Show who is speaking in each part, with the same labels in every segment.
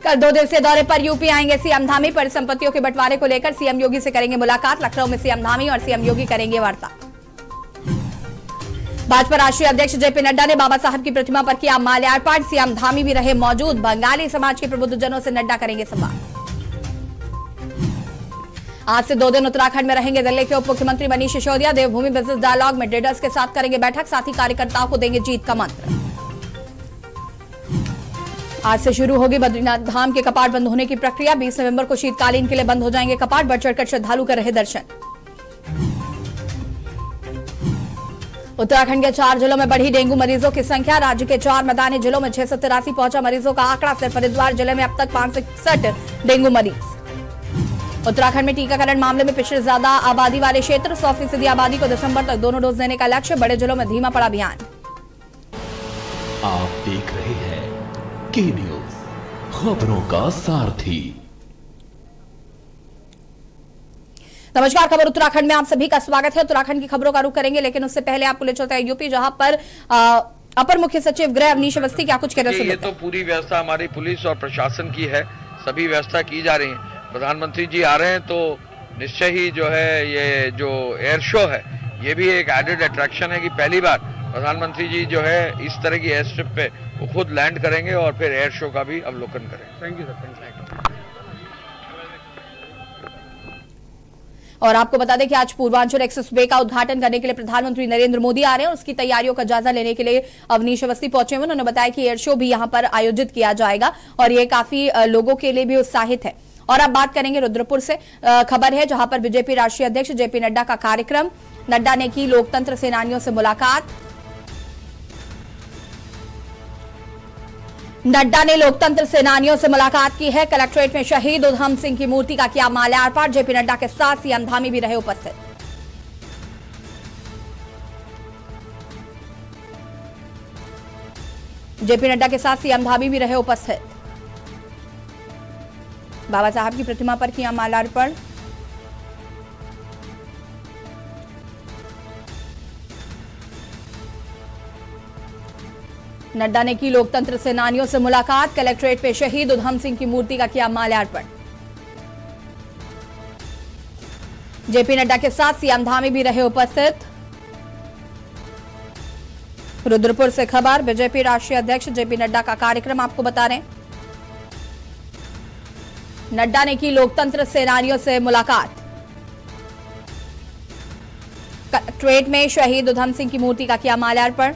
Speaker 1: कल 2 दिवसीय दौरे पर यूपी आएंगे सीएम धामी। परिसंपत्तियों के बंटवारे को लेकर सीएम योगी से करेंगे मुलाकात। लखनऊ में सीएम धामी और सीएम योगी करेंगे वार्ता। भाजपा राष्ट्रीय अध्यक्ष जेपी नड्डा ने बाबा साहब की प्रतिमा पर किया माल्यार्पण। सीएम धामी भी रहे मौजूद। बंगाली समाज के प्रबुद्धजनों से नड्डा करेंगे संवाद। आज से 2 दिन उत्तराखंड में रहेंगे दिल्ली के उप मुख्यमंत्री मनीष सिसोदिया। देवभूमि बिजनेस डायलॉग में ट्रेडर्स के साथ करेंगे बैठक। साथ ही कार्यकर्ताओं को देंगे जीत का मंत्र। आज से शुरू होगी बद्रीनाथ धाम के कपाट बंद होने की प्रक्रिया। 20 नवंबर को शीतकालीन के लिए बंद हो जाएंगे कपाट। बढ़ चढ़कर श्रद्धालु कर रहे दर्शन। उत्तराखंड के 4 जिलों में बढ़ी डेंगू मरीजों की संख्या। राज्य के 4 मैदानी जिलों में 683 पहुंचा मरीजों का आंकड़ा। सिर्फ हरिद्वार जिले में अब तक 561 डेंगू मरीज। उत्तराखंड में टीकाकरण मामले में पिछड़े ज्यादा आबादी वाले क्षेत्र। 100% आबादी को दिसंबर तक दोनों डोज देने का लक्ष्य। बड़े जिलों में धीमा पड़ा अभियान।
Speaker 2: आप देख रहे हैं के न्यूज, खबरों का सारथी।
Speaker 1: नमस्कार, खबर उत्तराखंड में आप सभी का स्वागत है। उत्तराखंड की खबरों का रुख करेंगे, लेकिन उससे पहले आपको ले चलते हैं यूपी, जहां पर अपर मुख्य सचिव गृह अवनीश अवस्थी क्या कुछ कह रहे हैं।
Speaker 3: ये तो पूरी व्यवस्था हमारी पुलिस और प्रशासन की है। सभी व्यवस्था की जा रही है। प्रधानमंत्री जी आ रहे हैं तो निश्चय ही जो है ये जो एयर शो है ये भी एक एडेड अट्रैक्शन है कि पहली बार प्रधानमंत्री जी जो है इस तरह की एयर स्ट्रिप पे वो खुद लैंड करेंगे और फिर एयर शो का भी अवलोकन करेंगे। Thank you sir.
Speaker 1: और आपको बता दें कि आज पूर्वांचल एक्सप्रेस वे का उद्घाटन करने के लिए प्रधानमंत्री नरेंद्र मोदी आ रहे हैं और उसकी तैयारियों का जायजा लेने के लिए अवनीश अवस्थी पहुंचे हुए। उन्होंने बताया कि एयर शो भी यहां पर आयोजित किया जाएगा और ये काफी लोगों के लिए भी उत्साहित है। और अब बात करेंगे रुद्रपुर से। खबर है जहां पर बीजेपी राष्ट्रीय अध्यक्ष जेपी नड्डा का कार्यक्रम। नड्डा ने की लोकतंत्र सेनानियों से मुलाकात। नड्डा ने लोकतंत्र सेनानियों से मुलाकात की है। कलेक्ट्रेट में शहीद उधम सिंह की मूर्ति का किया माल्यार्पण। जेपी नड्डा के साथ सीएम धामी भी रहे उपस्थित। जेपी नड्डा के साथ सीएम धामी भी रहे उपस्थित। बाबा साहब की प्रतिमा पर किया माल्यार्पण। नड्डा ने की लोकतंत्र सेनानियों से मुलाकात। कलेक्ट्रेट पे शहीद उधम सिंह की मूर्ति का किया माल्यार्पण। जेपी नड्डा के साथ सीएम धामी भी रहे उपस्थित। रुद्रपुर से खबर। बीजेपी राष्ट्रीय अध्यक्ष जेपी नड्डा का कार्यक्रम आपको बता रहे हैं। नड्डा ने की लोकतंत्र सेनानियों से मुलाकात। कलेक्ट्रेट में शहीद उधम सिंह की मूर्ति का किया माल्यार्पण।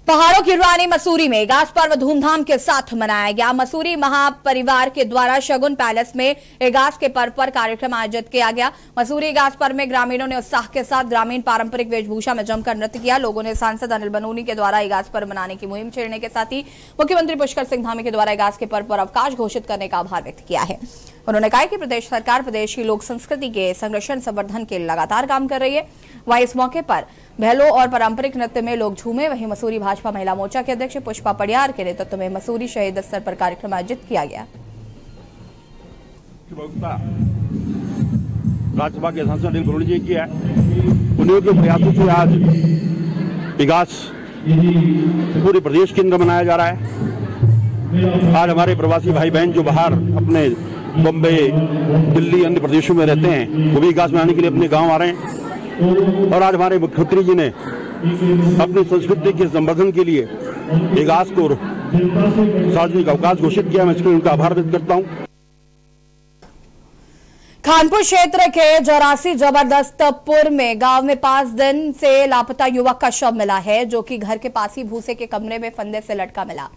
Speaker 1: पहाड़ों की रानी मसूरी में इगास पर्व धूमधाम के साथ मनाया गया। मसूरी महापरिवार के द्वारा शगुन पैलेस में इगास के पर्व पर कार्यक्रम आयोजित किया गया। मसूरी इगास पर्व में ग्रामीणों ने उत्साह के साथ ग्रामीण पारंपरिक वेशभूषा में जमकर नृत्य किया। लोगों ने सांसद अनिल बनूनी के द्वारा इगास पर्व मनाने की मुहिम छेड़ने के साथ ही मुख्यमंत्री पुष्कर सिंह धामी के द्वारा इगास के पर्व पर अवकाश घोषित करने का आभार व्यक्त किया है। उन्होंने कहा कि प्रदेश सरकार प्रदेश की लोक संस्कृति के संरक्षण संवर्धन के लगातार काम कर रही है। वहीं इस मौके पर भैलो और पारंपरिक नृत्य में लोग झूमे। वहीं मसूरी भाजपा महिला मोर्चा के अध्यक्ष पुष्पा पड़ियार के नेतृत्व में मसूरी शहीद स्तर पर कार्यक्रम आयोजित किया गया।
Speaker 4: राज्यसभा के सांसद अनिल बनूनी जी की है, उन्हीं के प्रयासों से आज इगास पूरे प्रदेश के अंदर मनाया जा रहा है। आज हमारे प्रवासी भाई बहन जो बाहर अपने बम्बई, दिल्ली, अन्य प्रदेशों में रहते हैं, वो भी इगास मनाने के लिए अपने गांव आ रहे हैं। और आज हमारे मुख्यमंत्री जी ने अपनी संस्कृति के संवर्धन के लिए इगास को सार्वजनिक अवकाश घोषित किया। मैं इसके लिए उनका आभार व्यक्त करता हूं।
Speaker 1: खानपुर क्षेत्र के जरासी जबरदस्तपुर में गांव में 5 दिन से लापता युवक का शव मिला है, जो कि घर के पास ही भूसे के कमरे में फंदे से लटका मिला।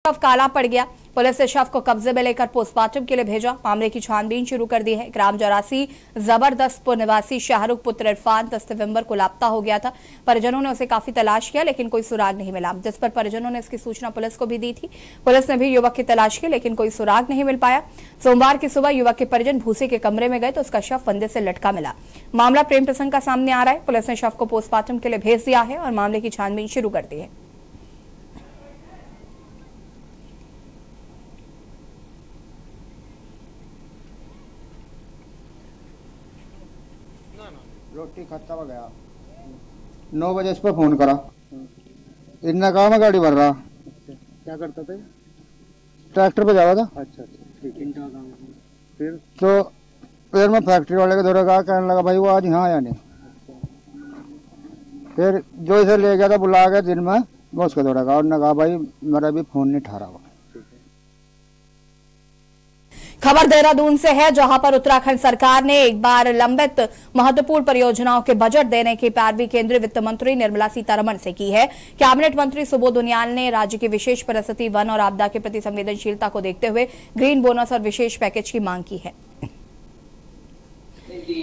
Speaker 1: शव काला पड़ गया। पुलिस ने शव को कब्जे में लेकर पोस्टमार्टम के लिए भेजा। मामले की छानबीन शुरू कर दी है। ग्राम जरासी जबरदस्तपुर निवासी शाहरुख पुत्र इरफान 10 नवंबर को लापता हो गया था। परिजनों ने उसे काफी तलाश किया, लेकिन कोई सुराग नहीं मिला, जिस पर परिजनों ने इसकी सूचना पुलिस को भी दी थी। पुलिस ने भी युवक की तलाश की, लेकिन कोई सुराग नहीं मिल पाया। सोमवार की सुबह युवक के परिजन भूसे के कमरे में गए तो उसका शव फंदे से लटका मिला। मामला प्रेम प्रसंग का सामने आ रहा है। पुलिस ने शव को पोस्टमार्टम के लिए भेज दिया है और मामले की छानबीन शुरू कर दी है।
Speaker 5: रोटी खाता हुआ गया 9 बजे इस पर फोन करा, इतना कहा मैं गाड़ी भर रहा क्या करता था?
Speaker 6: ट्रैक्टर पे जावा था।
Speaker 5: अच्छा ठीक है।
Speaker 6: फिर मैं फैक्ट्री वाले के दौरे कहा, कहने लगा भाई वो आज यहाँ आया नहीं। फिर जो इसे ले गया था बुला के दिन में, वो उसके दौरे कहा, उन्होंने कहा भाई मेरा भी फोन नहीं ठहरा हुआ।
Speaker 1: खबर देहरादून से है, जहां पर उत्तराखंड सरकार ने एक बार लंबित महत्वपूर्ण परियोजनाओं के बजट देने की पैरवी केंद्रीय वित्त मंत्री निर्मला सीतारमण से की है। कैबिनेट मंत्री सुबोध उनियाल ने राज्य की विशेष परिस्थिति, वन और आपदा के प्रति संवेदनशीलता को देखते हुए ग्रीन बोनस और विशेष पैकेज की मांग की है।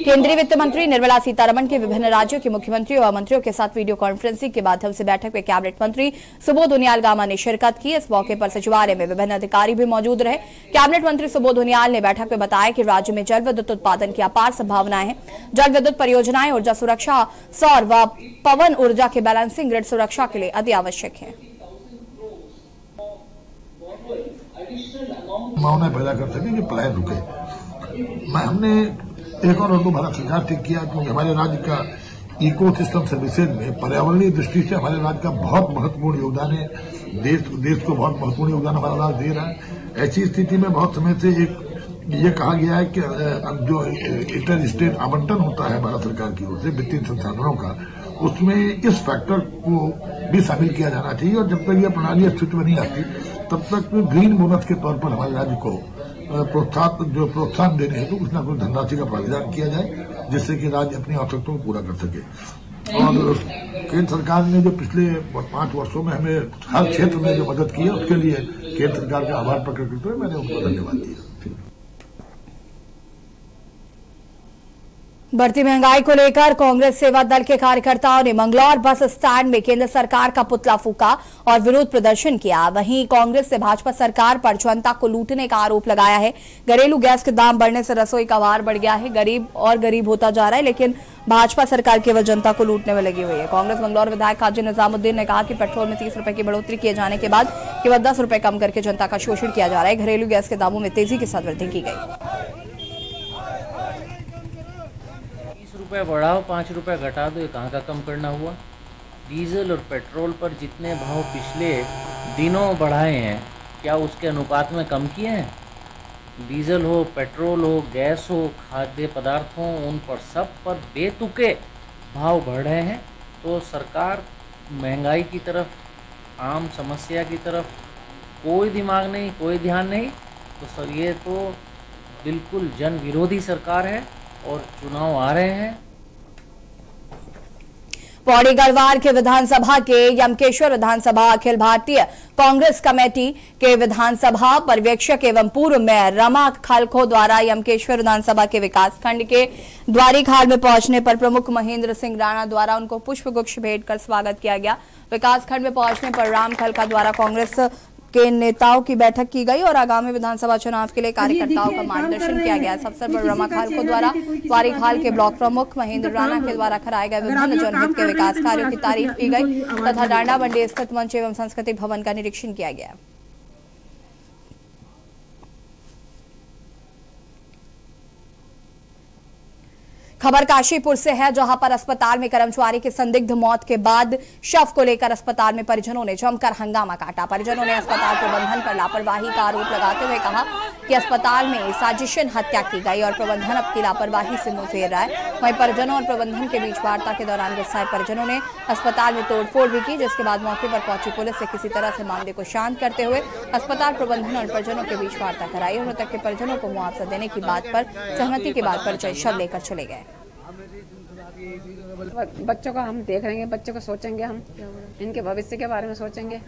Speaker 1: केंद्रीय वित्त मंत्री निर्मला सीतारमण के विभिन्न राज्यों के मुख्यमंत्रियों और मंत्रियों के साथ वीडियो कॉन्फ्रेंसिंग के माध्यम से बैठक में कैबिनेट मंत्री सुबोध उनियाल गामा ने शिरकत की। इस मौके पर सचिवालय में विभिन्न अधिकारी भी मौजूद रहे। कैबिनेट मंत्री सुबोध उनियाल ने बैठक में बताया कि राज्य में जल विद्युत उत्पादन की अपार संभावनाएं हैं। जल विद्युत परियोजनाएं ऊर्जा सुरक्षा, सौर व पवन ऊर्जा के बैलेंसिंग ग्रिड सुरक्षा के लिए अति आवश्यक है।
Speaker 7: पैदा कर सके कि पलायन रुके। हमने एक और भारत सरकार ठीक किया, क्योंकि हमारे राज्य का इकोसिस्टम सर्विसेज में पर्यावरणीय दृष्टि से हमारे राज्य का बहुत महत्वपूर्ण योगदान है। देश को बहुत महत्वपूर्ण योगदान हमारा राज्य दे रहा है। ऐसी स्थिति में बहुत समय से ये कहा गया है कि जो इंटर स्टेट आवंटन होता है भारत सरकार की ओर से वित्तीय संसाधनों का, उसमें इस फैक्टर को भी शामिल किया जाना चाहिए। और जब तक यह प्रणाली अस्तित्व में नहीं आती, तब तक ग्रीन बोनस के तौर पर हमारे राज्य को प्रोत्साहन देने हेतु कुछ न कुछ धनराशि का प्रावधान किया जाए, जिससे कि राज्य अपनी आवश्यकताओं को पूरा कर सके। और केंद्र सरकार ने जो पिछले 5 वर्षों में हमें हर क्षेत्र में जो मदद की है, उसके लिए केंद्र सरकार का आभार प्रकट करते हुए मैंने उनको धन्यवाद दिया।
Speaker 1: बढ़ती महंगाई को लेकर कांग्रेस सेवा दल के कार्यकर्ताओं ने मंगलौर बस स्टैंड में केंद्र सरकार का पुतला फूका और विरोध प्रदर्शन किया। वहीं कांग्रेस से भाजपा सरकार पर जनता को लूटने का आरोप लगाया है। घरेलू गैस के दाम बढ़ने से रसोई का भार बढ़ गया है, गरीब और गरीब होता जा रहा है, लेकिन भाजपा सरकार केवल जनता को लूटने में लगी हुई है। कांग्रेस मंगलौर विधायक काजी निजामुद्दीन ने कहा कि पेट्रोल में 30 रुपए की बढ़ोतरी किए जाने के बाद केवल 10 रुपए कम करके जनता का शोषण किया जा रहा है। घरेलू गैस के दामों में तेजी के साथ वृद्धि की गई।
Speaker 8: रुपए बढ़ाओ 5 रुपए घटा दो, ये कहाँ का कम करना हुआ। डीजल और पेट्रोल पर जितने भाव पिछले दिनों बढ़ाए हैं, क्या उसके अनुपात में कम किए हैं? डीजल हो, पेट्रोल हो, गैस हो, खाद्य पदार्थ हो, उन पर सब पर बेतुके भाव बढ़ रहे हैं। तो सरकार महंगाई की तरफ, आम समस्या की तरफ कोई दिमाग नहीं, कोई ध्यान नहीं। तो सर ये तो बिल्कुल जन विरोधी सरकार है और चुनाव आ रहे हैं।
Speaker 1: पौड़ी गढ़वाल के विधानसभा के यमकेश्वर विधानसभा अखिल भारतीय कांग्रेस कमेटी के विधानसभा पर्यवेक्षक एवं पूर्व मेयर रमा खालखो द्वारा यमकेश्वर विधानसभा के विकास खंड के द्वारीखाल में पहुंचने पर प्रमुख महेंद्र सिंह राणा द्वारा उनको पुष्पगुच्छ भेंट कर स्वागत किया गया। विकास खंड में पहुंचने पर राम खलका द्वारा कांग्रेस के नेताओं की बैठक की गई और आगामी विधानसभा चुनाव के लिए कार्यकर्ताओं का मार्गदर्शन किया गया। इस अवसर पर रमा खालको द्वारा द्वारीखाल के ब्लॉक प्रमुख महेंद्र राणा के द्वारा कराए गए विभिन्न जनहित के विकास कार्यों की तारीफ की गई तथा डांडा मंडी स्थित मंच एवं संस्कृति भवन का निरीक्षण किया गया। खबर काशीपुर से है, जहां पर अस्पताल में कर्मचारी की संदिग्ध मौत के बाद शव को लेकर अस्पताल में परिजनों ने जमकर हंगामा काटा। परिजनों ने अस्पताल प्रबंधन पर लापरवाही का आरोप लगाते हुए कहा कि अस्पताल में साजिशन हत्या की गई और प्रबंधन अपनी लापरवाही से मुंह फेर रहा है। वहीं परिजनों और प्रबंधन के बीच वार्ता के दौरान गुस्साए परिजनों ने अस्पताल में तोड़फोड़ भी की, जिसके बाद मौके पर पहुंची पुलिस से किसी तरह से मामले को शांत करते हुए अस्पताल प्रबंधन और परिजनों के बीच वार्ता कराई और मृतक के परिजनों को मुआवजा देने की बात पर सहमति के बाद परिजन शव लेकर चले गए।
Speaker 9: बच्चों का हम देख रहेंगे, बच्चों को सोचेंगे, हम इनके भविष्य के बारे में सोचेंगे।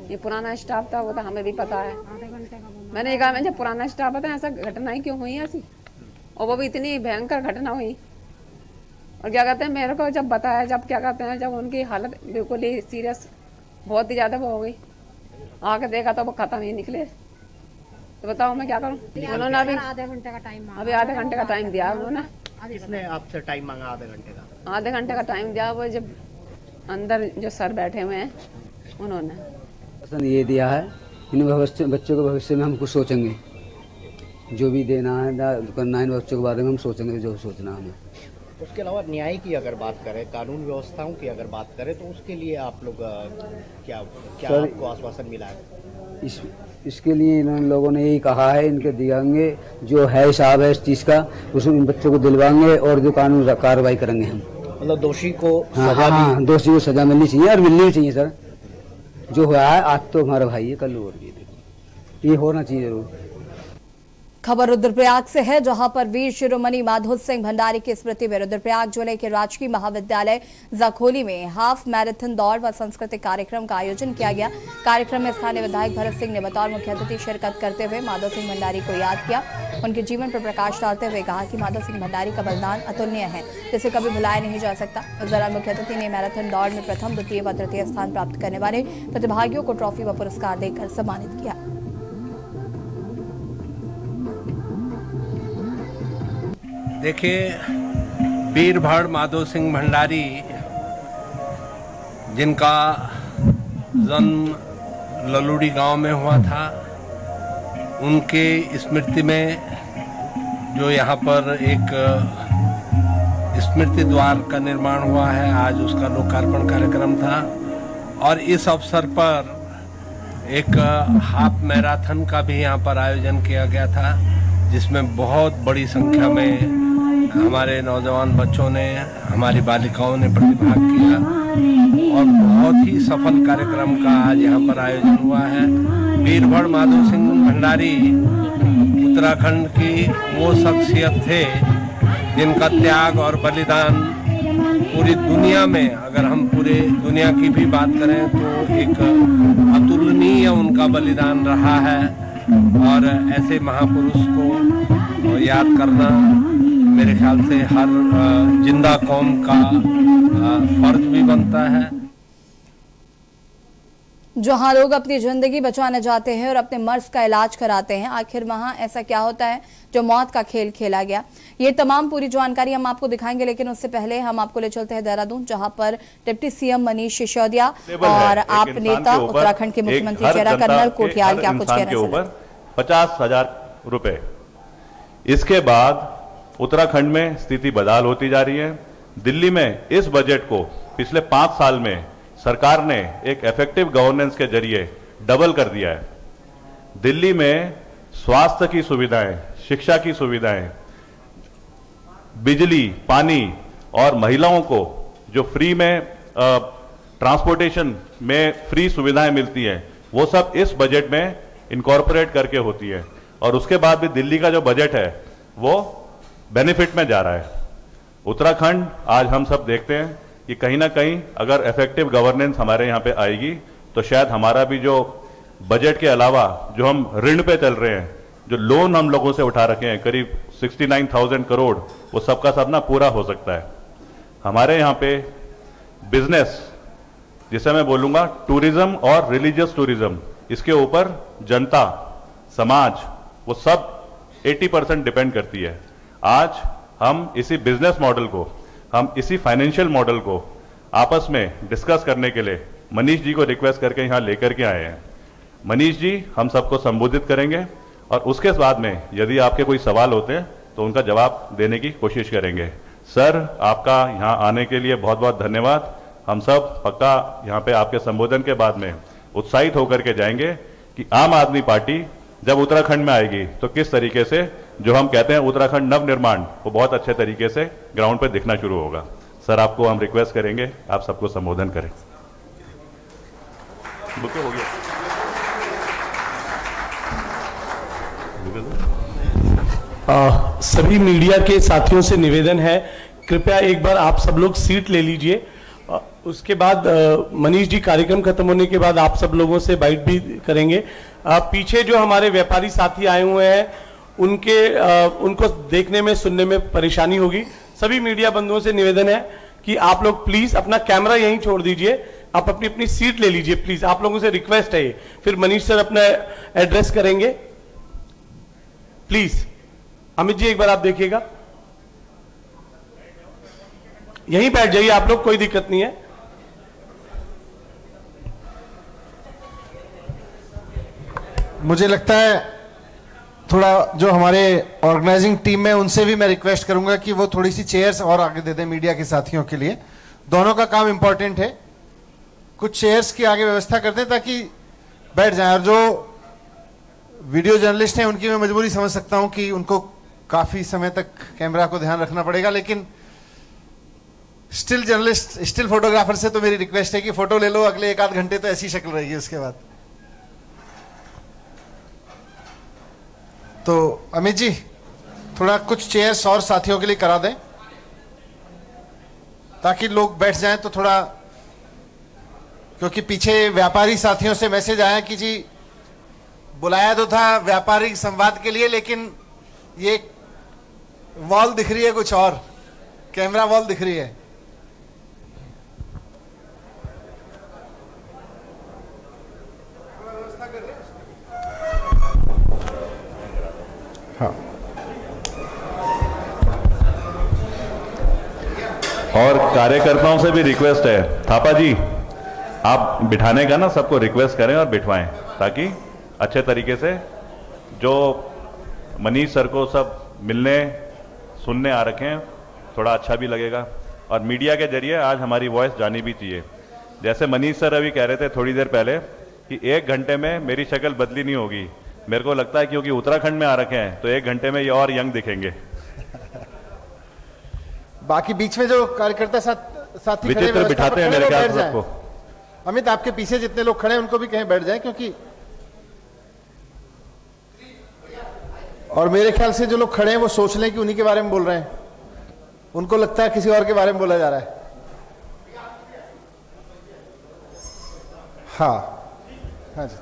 Speaker 9: ये पुराना स्टाफ था, वो तो हमें भी पता है। मैंने कहा जब पुराना स्टाफ था ऐसा घटनाएं क्यों हुई ऐसी, और वो भी इतनी भयंकर घटना हुई। और क्या कहते हैं, मेरे को जब बताया, जब क्या कहते हैं, जब उनकी हालत बिल्कुल ही सीरियस, बहुत ही ज्यादा वो हो गई, आके देखा तो वो खत्म ही निकले। तो बताओ मैं क्या करूँ। उन्होंने अभी आधे घंटे का टाइम दिया उन्होंने।
Speaker 5: किसने आपसे टाइम मांगा? आधे घंटे का?
Speaker 9: आधे घंटे का टाइम दिया। वो जब अंदर जो सर बैठे हुए हैं उन्होंने
Speaker 6: पसंद ये दिया है, इन बच्चों के भविष्य में हम कुछ सोचेंगे, जो भी देना है करना है, बच्चों के बारे में हम सोचेंगे जो सोचना है हमें।
Speaker 5: उसके अलावा न्याय की अगर बात करें, कानून व्यवस्थाओं की अगर बात करें, तो उसके लिए आप लोग क्या आपको आश्वासन मिला है?
Speaker 6: इसके लिए इन लोगों ने यही कहा है, इनके दिखाएंगे जो है हिसाब है इस चीज़ का, उसमें इन बच्चों को दिलवाएंगे और जो कानून कार्रवाई करेंगे हम।
Speaker 5: मतलब दोषी को
Speaker 6: सजा हाँ, दोषी को सजा मिलनी चाहिए और मिलनी भी चाहिए सर। जो हुआ है आज तो हमारा भाई है, कल और ये होना चाहिए जरूर।
Speaker 1: खबर रुद्रप्रयाग से है, जहां पर वीर शिरोमणि माधो सिंह भंडारी की स्मृति में रुद्रप्रयाग जिले के राजकीय महाविद्यालय जखोली में हाफ मैराथन दौड़ व सांस्कृतिक कार्यक्रम का आयोजन किया गया। कार्यक्रम में स्थानीय विधायक भरत सिंह ने बतौर मुख्य अतिथि शिरकत करते हुए माधो सिंह भंडारी को याद किया। उनके जीवन पर प्रकाश डालते हुए कहा कि माधो सिंह भंडारी का बलिदान अतुलनीय है, जिसे कभी भुलाया नहीं जा सकता। इस दौरान मुख्य अतिथि ने मैराथन दौड़ में प्रथम, द्वितीय व तृतीय स्थान प्राप्त करने वाले प्रतिभागियों को ट्रॉफी व पुरस्कार देकर सम्मानित किया।
Speaker 10: देखिए, वीर माधो सिंह भंडारी जिनका जन्म ललूड़ी गांव में हुआ था, उनके स्मृति में जो यहाँ पर एक स्मृति द्वार का निर्माण हुआ है, आज उसका लोकार्पण कार्यक्रम था। और इस अवसर पर एक हाफ मैराथन का भी यहाँ पर आयोजन किया गया था, जिसमें बहुत बड़ी संख्या में हमारे नौजवान बच्चों ने, हमारी बालिकाओं ने प्रतिभाग किया और बहुत ही सफल कार्यक्रम का आज यहाँ पर आयोजन हुआ है। वीर माधो सिंह भंडारी उत्तराखंड की वो शख्सियत थे जिनका त्याग और बलिदान पूरी दुनिया में, अगर हम पूरे दुनिया की भी बात करें तो एक अतुलनीय उनका बलिदान रहा है। और ऐसे महापुरुष को याद करना मेरे ख्याल से हर जिंदा कौम का फर्ज भी बनता है।
Speaker 1: जहां लोग अपनी जिंदगी बचाने जाते हैं और अपने मर्ज का इलाज कराते हैं, आखिर वहां ऐसा क्या होता है जो मौत का खेल खेला गया? ये तमाम पूरी जानकारी हम आपको दिखाएंगे, लेकिन उससे पहले हम आपको ले चलते हैं देहरादून, जहां पर डिप्टी सीएम मनीष सिसोदिया और आप नेता उत्तराखंड के मुख्यमंत्री चेहरा कर्नल कोठियाल क्या कुछ कह रहे हैं।
Speaker 11: 50,000 रुपए। इसके बाद उत्तराखंड में स्थिति बदहाल होती जा रही है। दिल्ली में इस बजट को पिछले 5 साल में सरकार ने एक इफेक्टिव गवर्नेंस के जरिए डबल कर दिया है। दिल्ली में स्वास्थ्य की सुविधाएं, शिक्षा की सुविधाएं, बिजली, पानी और महिलाओं को जो फ्री में ट्रांसपोर्टेशन में फ्री सुविधाएं मिलती हैं, वो सब इस बजट में इनकॉर्पोरेट करके होती है। और उसके बाद भी दिल्ली का जो बजट है वो बेनिफिट में जा रहा है। उत्तराखंड आज हम सब देखते हैं कि कहीं ना कहीं अगर इफेक्टिव गवर्नेंस हमारे यहाँ पे आएगी तो शायद हमारा भी जो बजट के अलावा जो हम ऋण पे चल रहे हैं, जो लोन हम लोगों से उठा रखे हैं करीब 69,000 करोड़, वो सबका सब ना पूरा हो सकता है। हमारे यहाँ पे बिजनेस, जिसे मैं बोलूँगा टूरिज्म और रिलीजियस टूरिज्म, इसके ऊपर जनता, समाज, वो सब 80% डिपेंड करती है। आज हम इसी बिजनेस मॉडल को, हम इसी फाइनेंशियल मॉडल को आपस में डिस्कस करने के लिए मनीष जी को रिक्वेस्ट करके यहाँ लेकर के आए हैं। मनीष जी हम सबको संबोधित करेंगे और उसके बाद में यदि आपके कोई सवाल होते हैं तो उनका जवाब देने की कोशिश करेंगे। सर, आपका यहाँ आने के लिए बहुत बहुत धन्यवाद। हम सब पक्का यहाँ पे आपके संबोधन के बाद में उत्साहित होकर के जाएंगे कि आम आदमी पार्टी जब उत्तराखंड में आएगी तो किस तरीके से जो हम कहते हैं उत्तराखंड नव निर्माण, वो बहुत अच्छे तरीके से ग्राउंड पर दिखना शुरू होगा। सर, आपको हम रिक्वेस्ट करेंगे आप सबको संबोधन करें। हो गया।
Speaker 12: सभी मीडिया के साथियों से निवेदन है, कृपया एक बार आप सब लोग सीट ले लीजिए। उसके बाद मनीष जी कार्यक्रम खत्म होने के बाद आप सब लोगों से बाइट भी करेंगे। पीछे जो हमारे व्यापारी साथी आए हुए हैं उनको देखने में, सुनने में परेशानी होगी। सभी मीडिया बंधुओं से निवेदन है कि आप लोग प्लीज अपना कैमरा यहीं छोड़ दीजिए, आप अपनी अपनी सीट ले लीजिए प्लीज। आप लोगों से रिक्वेस्ट है ये। फिर मनीष सर अपना एड्रेस करेंगे। प्लीज अमित जी एक बार आप देखिएगा, यहीं बैठ जाइए आप लोग, कोई दिक्कत नहीं है।
Speaker 13: मुझे लगता है थोड़ा जो हमारे ऑर्गेनाइजिंग टीम में उनसे भी मैं रिक्वेस्ट करूंगा कि वो थोड़ी सी चेयर्स और आगे दे दें मीडिया के साथियों के लिए। दोनों का काम इंपॉर्टेंट है। कुछ चेयर्स की आगे व्यवस्था कर दें ताकि बैठ जाएं। और जो वीडियो जर्नलिस्ट हैं, उनकी मैं मजबूरी समझ सकता हूं कि उनको काफी समय तक कैमरा को ध्यान रखना पड़ेगा, लेकिन स्टिल जर्नलिस्ट, स्टिल फोटोग्राफर से तो मेरी रिक्वेस्ट है कि फोटो ले लो, अगले 1 आध घंटे तो ऐसी शक्ल रहेगी उसके बाद। तो अमित जी थोड़ा कुछ चेयर्स और साथियों के लिए करा दें ताकि लोग बैठ जाएं, तो थोड़ा, क्योंकि पीछे व्यापारी साथियों से मैसेज आया कि जी बुलाया तो था व्यापारिक संवाद के लिए, लेकिन ये वॉल दिख रही है कुछ और, कैमरा वॉल दिख रही है।
Speaker 11: हाँ। और कार्यकर्ताओं से भी रिक्वेस्ट है, थापा जी आप बिठाने का ना सबको रिक्वेस्ट करें और बिठवाएं, ताकि अच्छे तरीके से, जो मनीष सर को सब मिलने सुनने आ रखे हैं, थोड़ा अच्छा भी लगेगा। और मीडिया के जरिए आज हमारी वॉइस जानी भी चाहिए। जैसे मनीष सर अभी कह रहे थे थोड़ी देर पहले कि 1 घंटे में मेरी शक्ल बदली नहीं होगी, मेरे को लगता है क्योंकि उत्तराखंड में आ रखे हैं तो 1 घंटे में ये और यंग दिखेंगे।
Speaker 13: बाकी बीच में जो कार्यकर्ता साथी
Speaker 11: विचित्र बिठाते हैं मेरे ख्याल से सबको।
Speaker 13: अमित आपके पीछे जितने लोग खड़े हैं उनको भी कहीं बैठ जाए, क्योंकि और मेरे ख्याल से जो लोग खड़े हैं वो सोच लें कि उन्हीं के बारे में बोल रहे हैं, उनको लगता है किसी और के बारे में बोला जा रहा है। हाँ हाँ जी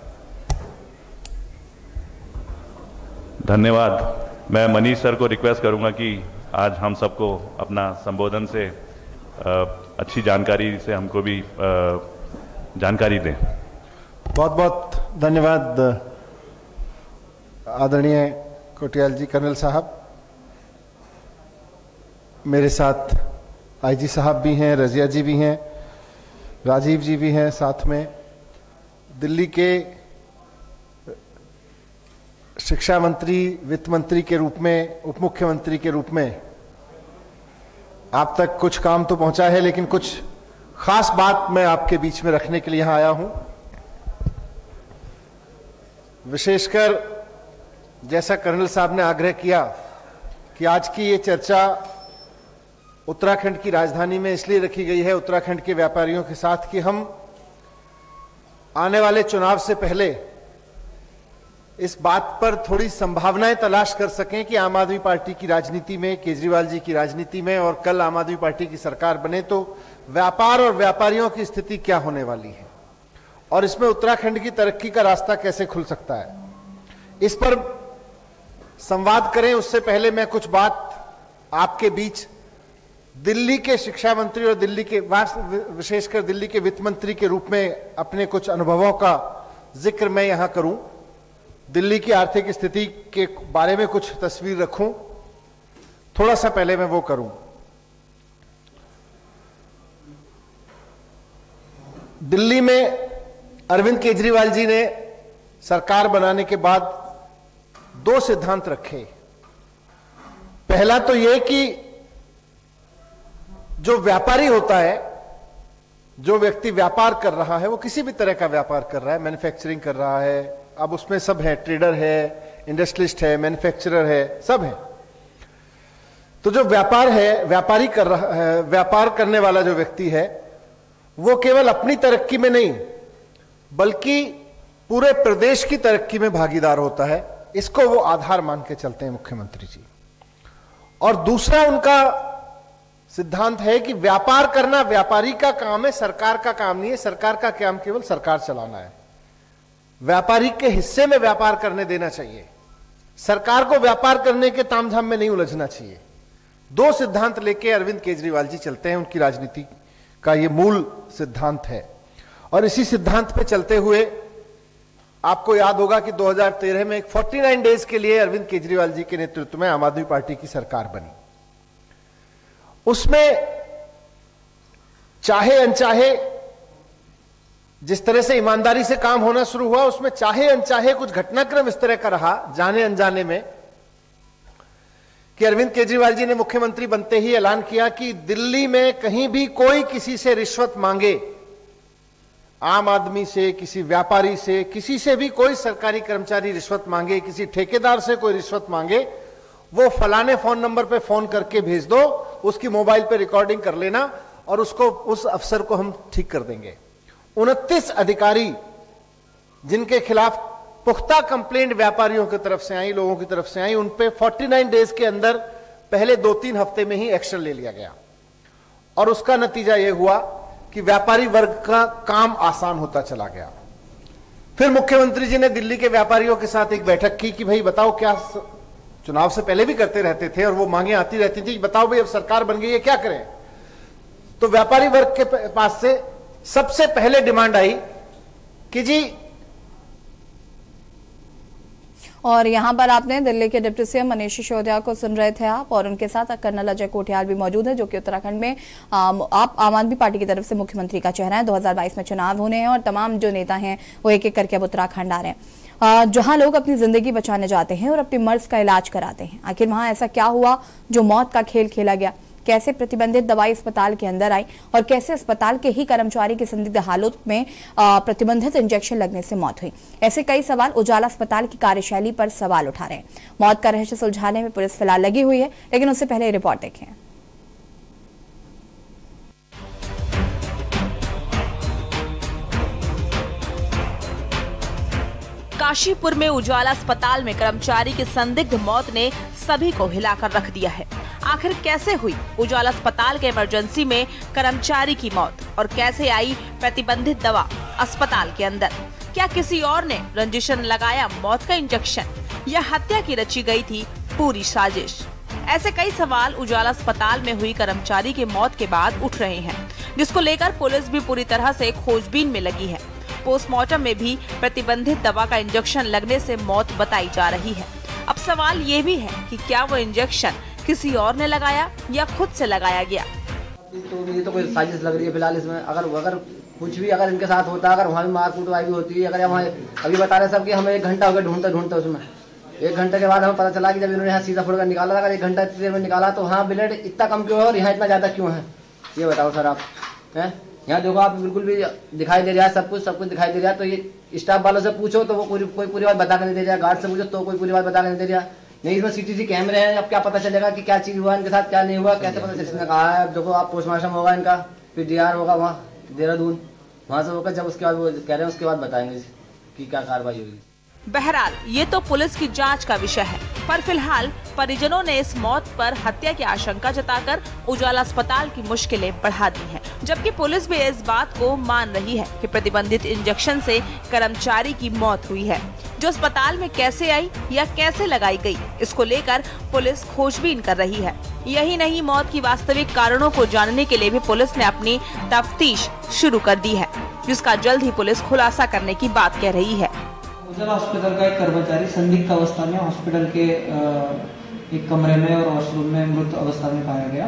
Speaker 11: धन्यवाद। मैं मनीष सर को रिक्वेस्ट करूंगा कि आज हम सबको अपना संबोधन से अच्छी जानकारी से हमको भी जानकारी दें।
Speaker 13: बहुत बहुत धन्यवाद आदरणीय कोटियाल जी, कर्नल साहब। मेरे साथ आईजी साहब भी हैं, रजिया जी भी हैं, राजीव जी भी हैं साथ में। दिल्ली के शिक्षा मंत्री, वित्त मंत्री के रूप में, उप मुख्यमंत्री के रूप में आप तक कुछ काम तो पहुंचा है, लेकिन कुछ खास बात मैं आपके बीच में रखने के लिए यहां आया हूं। विशेषकर जैसा कर्नल साहब ने आग्रह किया कि आज की ये चर्चा उत्तराखंड की राजधानी में इसलिए रखी गई है उत्तराखंड के व्यापारियों के साथ कि हम आने वाले चुनाव से पहले इस बात पर थोड़ी संभावनाएं तलाश कर सकें कि आम आदमी पार्टी की राजनीति में, केजरीवाल जी की राजनीति में, और कल आम आदमी पार्टी की सरकार बने तो व्यापार और व्यापारियों की स्थिति क्या होने वाली है और इसमें उत्तराखंड की तरक्की का रास्ता कैसे खुल सकता है। इस पर संवाद करें उससे पहले मैं कुछ बात आपके बीच दिल्ली के शिक्षा मंत्री और दिल्ली के, विशेषकर दिल्ली के वित्त मंत्री के रूप में अपने कुछ अनुभवों का जिक्र मैं यहां करूं, दिल्ली की आर्थिक स्थिति के बारे में कुछ तस्वीर रखूं। थोड़ा सा पहले मैं वो करूं। दिल्ली में अरविंद केजरीवाल जी ने सरकार बनाने के बाद 2 सिद्धांत रखे। पहला तो यह कि जो व्यापारी होता है, जो व्यक्ति व्यापार कर रहा है, वो किसी भी तरह का व्यापार कर रहा है, मैन्युफैक्चरिंग कर रहा है, अब उसमें सब है, ट्रेडर है, इंडस्ट्रियलिस्ट है, मैन्युफैक्चरर है, सब है। तो जो व्यापार है, व्यापारी कर रहा है, व्यापार करने वाला जो व्यक्ति है वो केवल अपनी तरक्की में नहीं बल्कि पूरे प्रदेश की तरक्की में भागीदार होता है। इसको वो आधार मान के चलते हैं मुख्यमंत्री जी। और दूसरा उनका सिद्धांत है कि व्यापार करना व्यापारी का काम है, सरकार का काम नहीं है। सरकार का काम केवल सरकार चलाना है। व्यापारी के हिस्से में व्यापार करने देना चाहिए, सरकार को व्यापार करने के तामझाम में नहीं उलझना चाहिए। 2 सिद्धांत लेके अरविंद केजरीवाल जी चलते हैं, उनकी राजनीति का ये मूल सिद्धांत है। और इसी सिद्धांत पे चलते हुए आपको याद होगा कि 2013 में 49 डेज के लिए अरविंद केजरीवाल जी के नेतृत्व में आम आदमी पार्टी की सरकार बनी। उसमें चाहे अनचाहे, जिस तरह से ईमानदारी से काम होना शुरू हुआ, उसमें चाहे अनचाहे कुछ घटनाक्रम इस तरह का रहा जाने अनजाने में कि अरविंद केजरीवाल जी ने मुख्यमंत्री बनते ही ऐलान किया कि दिल्ली में कहीं भी कोई किसी से रिश्वत मांगे आम आदमी से, किसी व्यापारी से, किसी से भी कोई सरकारी कर्मचारी रिश्वत मांगे, किसी ठेकेदार से कोई रिश्वत मांगे, वो फलाने फोन नंबर पे फोन करके भेज दो, उसकी मोबाइल पे रिकॉर्डिंग कर लेना और उसको, उस अफसर को हम ठीक कर देंगे। 29 अधिकारी जिनके खिलाफ पुख्ता कंप्लेंट व्यापारियों की तरफ से आई, लोगों की तरफ से आई, उन पे 49 डेज के अंदर पहले 2-3 हफ्ते में ही एक्शन ले लिया गया और उसका नतीजा यह हुआ कि व्यापारी वर्ग का काम आसान होता चला गया। फिर मुख्यमंत्री जी ने दिल्ली के व्यापारियों के साथ एक बैठक की कि भाई बताओ, क्या चुनाव से पहले भी करते रहते थे और वो मांगे आती रहती थी, बताओ भाई अब सरकार बन गई है क्या करें। तो व्यापारी वर्ग के पास से सबसे पहले डिमांड आई कि जी,
Speaker 1: और यहाँ पर आपने दिल्ली के डिप्टी सीएम मनीष सिसोदिया को सुन रहे थे आप, और उनके साथ कर्नल अजय कोठियाल भी मौजूद है, जो कि उत्तराखंड में आप आम आदमी पार्टी की तरफ से मुख्यमंत्री का चेहरा है। 2022 में चुनाव होने हैं और तमाम जो नेता हैं वो एक एक करके अब उत्तराखंड आ रहे हैं, जहां लोग अपनी जिंदगी बचाने जाते हैं और अपनी मर्ज का इलाज कराते हैं। आखिर वहां ऐसा क्या हुआ जो मौत का खेल खेला गया? कैसे प्रतिबंधित दवाई अस्पताल के अंदर आई और कैसे अस्पताल के ही कर्मचारी की संदिग्ध हालत में प्रतिबंधित इंजेक्शन लगने से मौत हुई? ऐसे कई सवाल उजाला अस्पताल की कार्यशैली पर सवाल उठा रहे हैं। मौत का रहस्य सुलझाने में पुलिस फिलहाल लगी हुई है, लेकिन उससे पहले रिपोर्ट देखें।
Speaker 14: काशीपुर में उजाला अस्पताल में कर्मचारी की संदिग्ध मौत ने सभी को हिलाकर रख दिया है। आखिर कैसे हुई उजाला अस्पताल के इमरजेंसी में कर्मचारी की मौत और कैसे आई प्रतिबंधित दवा अस्पताल के अंदर? क्या किसी और ने रंजिशन लगाया मौत का इंजेक्शन या हत्या की रची गई थी पूरी साजिश? ऐसे कई सवाल उजाला अस्पताल में हुई कर्मचारी की मौत के बाद उठ रहे हैं, जिसको लेकर पुलिस भी पूरी तरह से खोजबीन में लगी है। पोस्टमार्टम में भी प्रतिबंधित दवा का इंजेक्शन लगने से मौत बताई जा रही है। अब सवाल ये भी है कि क्या वो इंजेक्शन किसी और ने लगाया या खुद से लगाया गया?
Speaker 6: तो ये तो कोई साजिश लग रही है फिलहाल इसमें। अगर कुछ भी अगर इनके साथ होता, अगर वहाँ भी मार कुटवाई भी होती है, अगर हम अभी बता रहे सब कि हमें 1 घंटा हो गया ढूंढते उसमें। 1 घंटे के बाद हमें पता चला कि जब इन्होंने यहाँ सीधा फोड़कर निकाला, अगर 1 घंटा देर में निकाला तो हाँ ब्लड इतना कम क्यों है और यहाँ इतना ज्यादा क्यों है, ये बताओ सर आप। है यहाँ देखो आप, बिल्कुल भी दिखाई दे रहा है, सब कुछ दिखाई दे रहा है। तो ये स्टाफ वालों से पूछो तो वो कोई पूरी बात बता कर नहीं दे रहा, गार्ड से पूछो तो कोई पूरी बात बता कर नहीं दे रहा। नहीं, इसमें सीसीटीवी कैमरे हैं, अब क्या पता चलेगा कि क्या चीज हुआ इनके साथ, क्या नहीं हुआ, कैसे पता चलेगा? इसने कहा है देखो आप, पोस्टमार्टम होगा इनका, फिर डीआर होगा वहाँ देहरादून, वहाँ से होकर जब उसके बाद वो कह रहे हैं उसके बाद बताएंगे कि क्या कार्रवाई होगी।
Speaker 14: बहरहाल ये तो पुलिस की जांच का विषय है, पर फिलहाल परिजनों ने इस मौत पर हत्या की आशंका जताकर उजाला अस्पताल की मुश्किलें बढ़ा दी हैं। जबकि पुलिस भी इस बात को मान रही है कि प्रतिबंधित इंजेक्शन से कर्मचारी की मौत हुई है, जो अस्पताल में कैसे आई या कैसे लगाई गई, इसको लेकर पुलिस खोजबीन कर रही है। यही नहीं, मौत की वास्तविक कारणों को जानने के लिए भी पुलिस ने अपनी तफ्तीश शुरू कर दी है, जिसका जल्द ही पुलिस खुलासा करने की बात कह रही है।
Speaker 15: उजाला हॉस्पिटल का एक कर्मचारी संदिग्ध अवस्था में हॉस्पिटल के एक कमरे में और वॉशरूम में मृत अवस्था में पाया गया।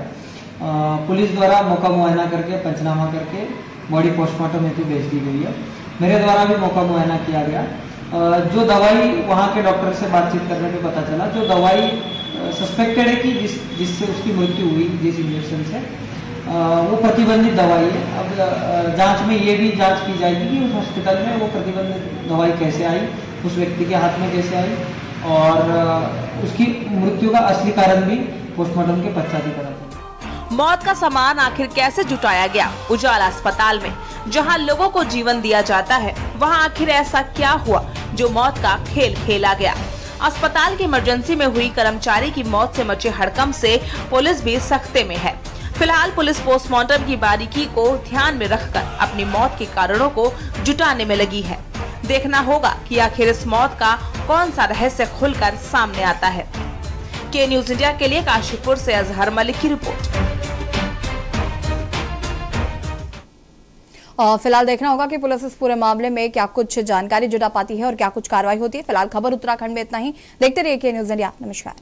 Speaker 15: पुलिस द्वारा मौका मुआयना करके, पंचनामा करके बॉडी पोस्टमार्टम हेतु भेज दी गई है। मेरे द्वारा भी मौका मुआयना किया गया। जो दवाई वहाँ के डॉक्टर से बातचीत करने पे पता चला, जो दवाई सस्पेक्टेड है कि जिससे उसकी मृत्यु हुई, जिस इंजेक्शन से, वो प्रतिबंधित दवाई है। अब जांच में ये भी जांच की जाएगी कि उस हॉस्पिटल में वो प्रतिबंधित दवाई कैसे आई, उस व्यक्ति के हाथ में कैसे आई, और उसकी मृत्यु का असली कारण भी पोस्टमार्टम के पश्चात ही पता चला।
Speaker 14: मौत का सामान आखिर कैसे जुटाया गया उजाला अस्पताल में? जहां लोगों को जीवन दिया जाता है, वहां आखिर ऐसा क्या हुआ जो मौत का खेल खेला गया? अस्पताल की इमरजेंसी में हुई कर्मचारी की मौत से मचे हड़कंप से पुलिस भी सख्ते में है। फिलहाल पुलिस पोस्टमार्टम की बारीकी को ध्यान में रखकर अपनी मौत के कारणों को जुटाने में लगी है। देखना होगा कि आखिर इस मौत का कौन सा रहस्य खुलकर सामने आता है। के न्यूज इंडिया के लिए काशीपुर से अजहर मलिक की रिपोर्ट।
Speaker 1: फिलहाल देखना होगा कि पुलिस इस पूरे मामले में क्या कुछ जानकारी जुटा पाती है और क्या कुछ कार्रवाई होती है। फिलहाल खबर उत्तराखंड में इतना ही। देखते रहिए के न्यूज इंडिया। नमस्कार।